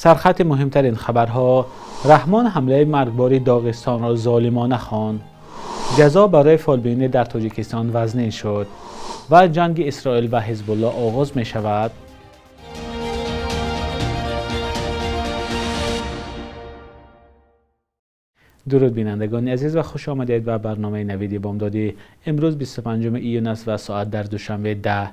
سرخط مهمترین خبرها: رحمان حمله مرگباری داغستان را ظالمانه خواند. جزا برای فالبینی در تاجیکستان وزنین شد و جنگ اسرائیل و حزب الله آغاز می شود. درود بینندگان عزیز و خوش آمدید به برنامه نویدی بامدادی. امروز 25 ایون است و ساعت در دوشنبه 10.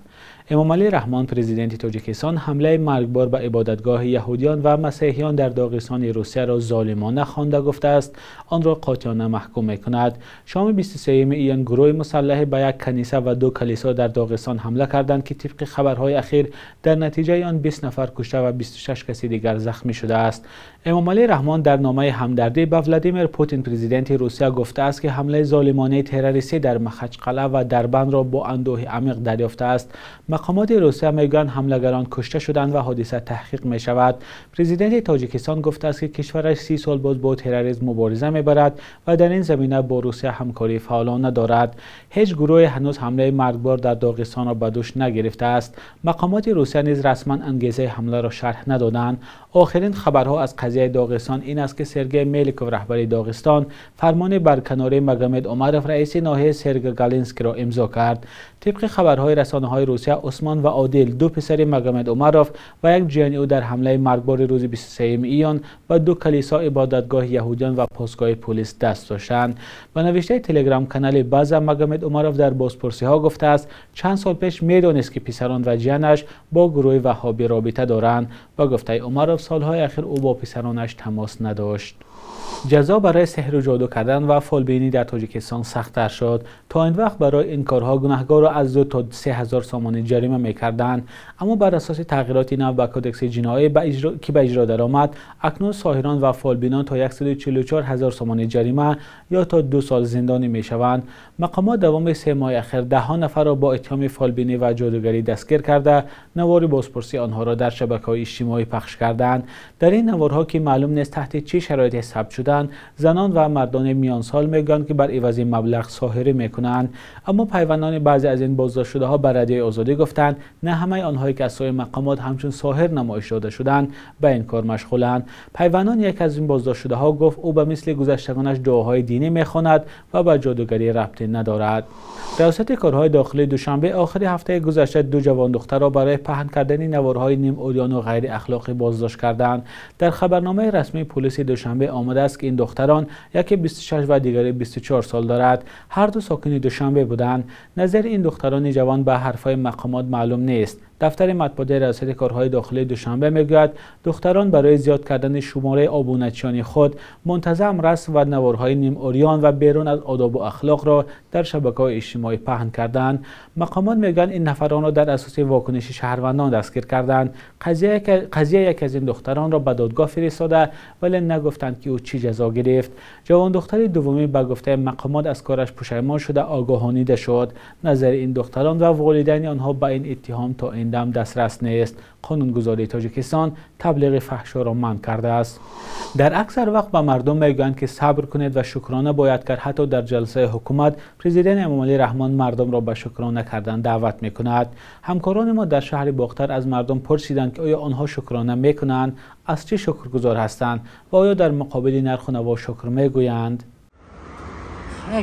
امام علی رحمان پرزیدنت تاجیکستان حمله مرگبار به عبادتگاه یهودیان و مسیحیان در داغستان روسیه را ظالمانه خوانده گفته است آن را قاطعانه محکوم می‌کند. شام 23 ایون گروه مسلح به یک کنیسه و 2 کلیسا در داغستان حمله کردند که طبق خبرهای اخیر در نتیجه آن 20 نفر کشته و 26 کسی دیگر زخمی شده است. امام علی رحمان در نامه همدردی به ولادیمیر پوتین پرزیدنت روسیه گفته است که حمله ظالمانه تروریستی در مخچقله و دربند را با اندوه عمیق دریافته است. مقامات روسیه میگویند حملگران کشته شدند و حادثه تحقیق می شود. پرزیدنت تاجیکستان گفته است که کشورش 30 سال باز با تروریسم مبارزه میبرد و در این زمینه با روسیه همکاری فعالانه دارد. هیچ گروه هنوز حمله مرگبار در داغستان را به دوش نگرفته است. مقامات روسیه نیز رسما انگیزه حمله را شرح ندادند. آخرین خبرها از قضیه داغستان این است که سرگئی میلیکوف رهبر داغستان فرمان برکناری مگومد عمرف رئیس ناحیه سرگالینسک را امضا کرد. طبق خبرهای رسانه‌های روسیه عثمان و عادل 2 پسر مگومد عمرف و 1 جنی در حمله مرگبار روز 23 ایون و 2 کلیسا عبادتگاه یهودیان و پستگاه پلیس دست داشتند. به نوشته تلگرام کانال باز مگومد عمرف در بازپرسی‌ها گفته است چند سال پیش میدانست که پسران و جنش با گروه وهابی رابطه دارند و گفته عمرف سالهای اخیر او با پسرانش تماس نداشت. جزا برای سحر و جادو کردن و فالبینی در تاجیکستان سخت‌تر شد. تا این وقت برای این کارها گناهکار را از 2 تا 3000 سومانی جریمه می‌کردند، اما بر اساس تغییراتی نو به کدکس جنایی که به اجرا درآمد اکنون ساحران و فالبینان تا 144000 سومانی جریمه یا تا 2 سال زندانی می‌شوند. مقامات دوام 3 ماه اخیر 10 نفر را با اتهام فالبینی و جادوگری دستگیر کرده نوار بازپرسی آنها را در شبکه‌های اجتماعی پخش کردند. در این نوارها که معلوم نیست تحت چه شرایطی ثبت شدند، زنان و مردان میان سال میگویند که بر عوض مبلغ ساحری میکنند، اما پیوندان بعضی از این بازداشت شده ها بر رادیو آزادی گفتند نه همه آنهایی که از سوی مقامات همچون ساحر نمایش داده شدند به این کار مشغولند. پیوندان یک از این بازداشت شده ها گفت او به مثل گذشتگانش دعاهای دینی میخواند و به جادوگری ربطی ندارد. ریاست کارهای داخلی دوشنبه آخر هفته گذشته 2 جوان دختر را برای پهن کردن نوارهای نیم عریان و غیر اخلاقی بازداشت کردند. در خبرنامه رسمی پلیس دوشنبه آمده است که این دختران یکی 26 و دیگری 24 سال دارد. هر دو ساکن دوشنبه بودند. نظر این دختران جوان به حرفهای مقامات معلوم نیست. دفتر مطبوعات ریاست کارهای داخلی دوشنبه میگوید دختران برای زیاد کردن شماره عبونتیان خود منتظم رسم و نوارهای نیم عریان و بیرون از آداب و اخلاق را در شبکه‌های اجتماعی پهن کردند. مقامات میگویند این نفران را در اساس واکنش شهروندان دستگیر کردند. قضیه یک از این دختران را به دادگاه فرستاده ولی نگفتند که او چی جزا گرفت. جوان دختر دومی به گفته مقامات از کارش پشیمان شده آگاهانیده شد. نظر این دختران و والدین آنها به این اتهام تا این دم دسترس نیست. قانونگذاری تاجیکستان تبلیغ فحشا را منع کرده است. در اکثر وقت به مردم میگویند که صبر کنید و شکرانه باید کرد. حتی در جلسه حکومت پرزیدنت امام علی رحمان مردم را به شکرانه کردن دعوت میکند. همکاران ما در شهر باختر از مردم پرسیدند که آیا آنها شکرانه میکنند، از چه شکرگزار هستند و آیا در مقابل نرخ و نوا شکر میگویند.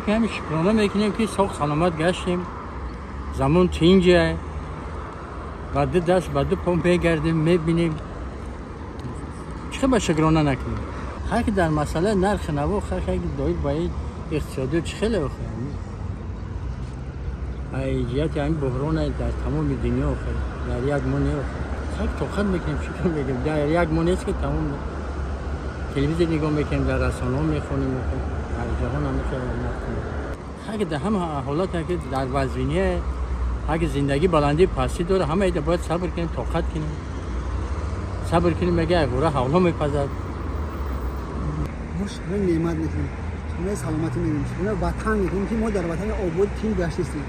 همین شکرانه میکنیم که ساخت سلامت گشتیم، زمان چینجه بعد دست بعد پمپ گردیم میبینیم، چه به شکرانه نکنیم. هر که در مسئله نرخ نوا خیلی دایر باید اقتصادی چه خیلی بخوریم. ایجاد این بحران در تمام دنیا خیلی در یک ماه خیلی توخت میکنیم، شکر میگیم در یک ماه نیست که تمام تلویزیون نگاه میکنیم، در رسانه‌ها میخونیم، در جهان هم میخونیم. خیلی در همه حالات که در وضعیه اگه زندگی بلندی پاسی داره همه ایده باید صبر کنیم، طاقت کنیم، صبر کنیم. مگه گوره حالا میپذد مش نعمت میکنیم، شما سلامتی میگیم، شما وطن میگیم که ما در وطن آباد تیم گشت هستیم.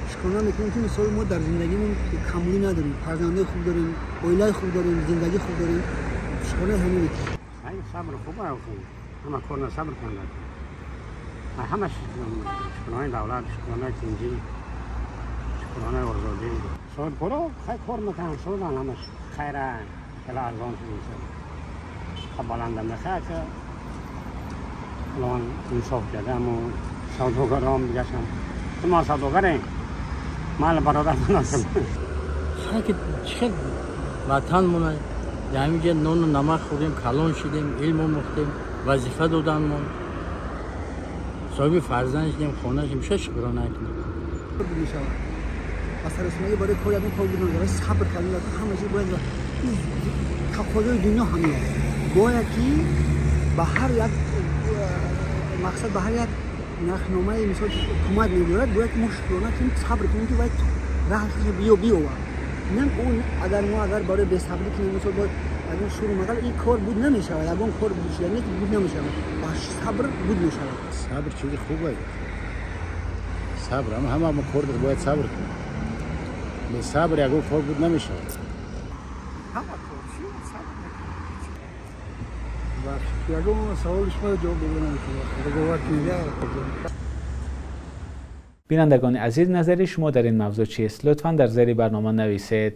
شکر میکنیم که مثلا ما در زندگیمون کمبودی نداریم، فرزندان خوب داریم، اویلای خوب داریم، زندگی خوب داریم. شکر همین میکنیم. این صبر خوبه کنیم، همه کار صبر کنیم. همه شکرانه دولت، شکرانه کنجی، شکرانه آزادی. سال برو خیلی کار میکنن، سال همش خیره، خیلی ارزان شده. خب بلندم نخواهد که الان انصاف کردم و سوداگرام دیگه شم ما سوداگریم مال برادر مناسب چه وطن مونه در همینجا نون و نمک خوردیم کلان شدیم علم آموختیم وظیفه دادن ما صاحب فرزند شدیم خانه شدیم چه شکرانه کنیم اثر اسمایی برای کار یادم کار بودن برای صبر کردن همه چیز باید تقاضای دنیا همین است باید که به هر یک مقصد به هر یک نخنامه مثال کمک می‌دارد باید ما شکرانه کنیم صبر کنیم که باید راهش بیو نه اون اگر برای به صبری کنیم مثال باید اگر شروع مثلا این کار بود نمیشه اگر اون کار بود شده بود نمیشه با صبر بود میشه صبر چیز خوبه صبر همه کار باید صبر کنیم به صبر اگر کار بود نمیشه همه کار چی صبر باشه اگر اون سوالش ما جواب بدونم بینندگان عزیز نظری شما در این موضوع چیست؟ لطفاً در زیر برنامه نویسید.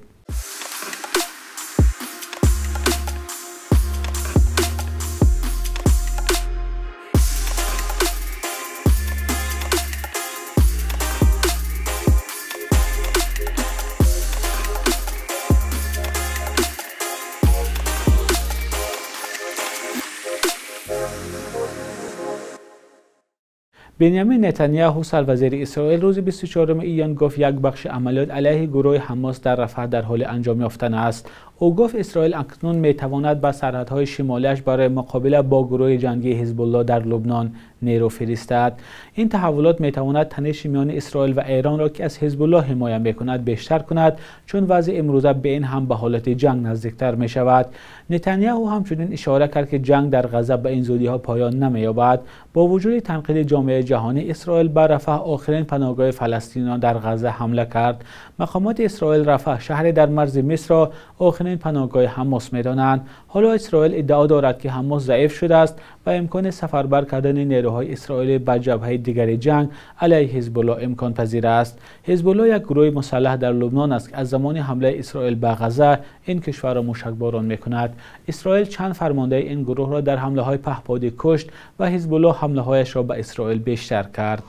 بنیامین نتانیاهو سروزیر اسرائیل روز 24 ایان گفت یک بخش عملیات علیه گروه حماس در رفح در حال انجام یافتن است. او گفت اسرائیل اکنون میتواند به سرحدهای شمالیش برای مقابله با گروه جنگی حزب الله در لبنان نیرو فرستد. این تحولات میتواند تنش میان اسرائیل و ایران را که از حزب الله حمایت میکند بیشتر کند چون وضع امروزه به این هم به حالت جنگ نزدیکتر می شود. نتانیاهو همچنین اشاره کرد که جنگ در غزه به این زودی ها پایان نمییابد. با وجود تنقید جامعه جهانی اسرائیل بر رفح آخرین پناهگاه فلسطینیان در غزه حمله کرد. مقامات اسرائیل رفح شهری در مرز مصر را آخرین پناهگاه حماس می‌دانند. حالا اسرائیل ادعا دارد که حماس ضعیف شده است و امکان سفربر کردن نیروهای اسرائیلی به جبهه دیگر جنگ علیه حزب الله امکان پذیر است. حزب الله یک گروه مسلح در لبنان است که از زمان حمله اسرائیل به غزه این کشور را موشکباران می‌کند. اسرائیل چند فرمانده این گروه را در حمله‌های پهپادی کشت و حزب الله حمله‌هایش را به اسرائیل بیشتر کرد.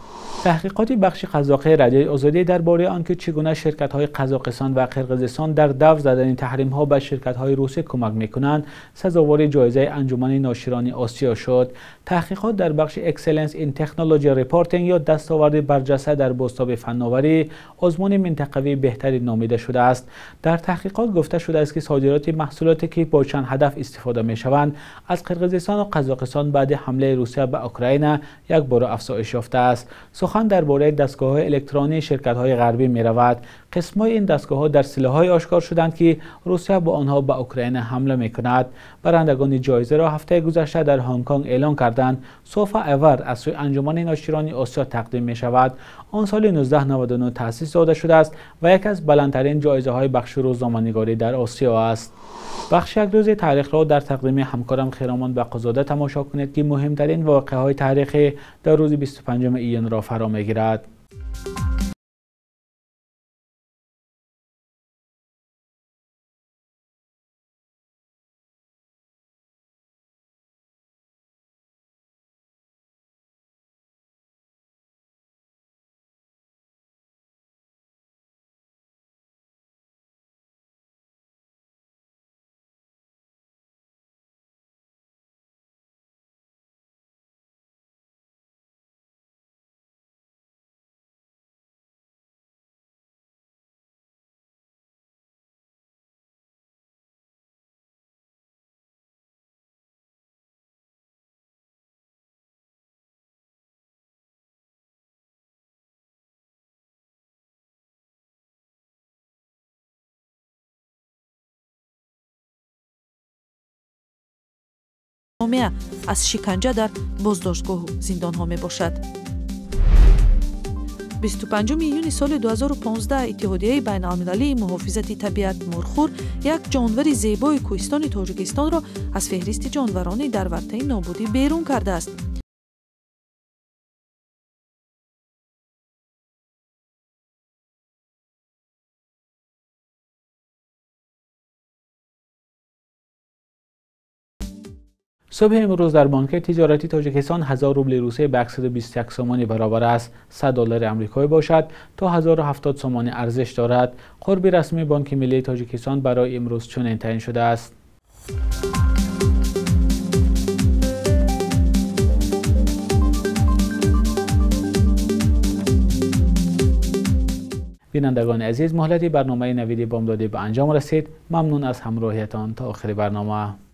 تحقیقات بخش قزاقی رادیوی آزادی درباره آنکه چگونه شرکت‌های قزاقستان و قرقیزستان در دو زدن تحریم‌ها به شرکت‌های روسی کمک می‌کنند سزاوار جایزه انجمن ناشران آسیا شد. تحقیقات در بخش اکسلنس این تکنولوژی ریپورتینگ یا دستاورد برجسته در بازتاب فناوری آزمون منطقوی بهتری نامیده شده است. در تحقیقات گفته شده است که صادرات محصولاتی که با چند هدف استفاده می‌شوند از قرقیزستان و قزاقستان بعد حمله روسیه به اوکراین یک بار افزایش یافته است. سخن درباره دستگاه‌های الکترونی شرکت‌های غربی می‌رود. قسم‌های این دستگاه‌ها در سلاح‌های آشکار شدند که روسیه با آنها به اوکراین حمله می‌کند. برندگان جایزه را هفته گذشته در هنگ کنگ اعلان کردند سوفا اور از سوی انجمن ناشران آسیا تقدیم می‌شود. آن سال 1999 تأسیس داده شده است و یکی از بلندترین جایزه‌های بخش روزنامه‌نگاری در آسیا است. بخش یک روز تاریخ را در تقدیم همکارم خیرامان بقازاده تماشا کنید که مهمترین واقعه‌های تاریخی در روز 25 ایان را فرا می‌گیرد. از شکنجه در بازداشتگاه و زندان‌ها میباشد. 25 ایون سال 2015 اتحادیه بین‌المللی محافظت طبیعت مرخور یک جانور زیبای کوهستان تاجیکستان را از فهرست جانوران در ورطه نابودی بیرون کرده است. صبح امروز در بانک تجارتی تاجیکستان 1000 روبل روسیه به 121 سومانی برابر است. 100 دلار آمریکایی باشد تا 1070 سومانی ارزش دارد. قرب رسمی بانک ملی تاجیکستان برای امروز چنین تعیین شده است. بینندگان عزیز، مهلتی برنامه نویدی بامدادی به انجام رسید. ممنون از همراهیتان تا آخر برنامه.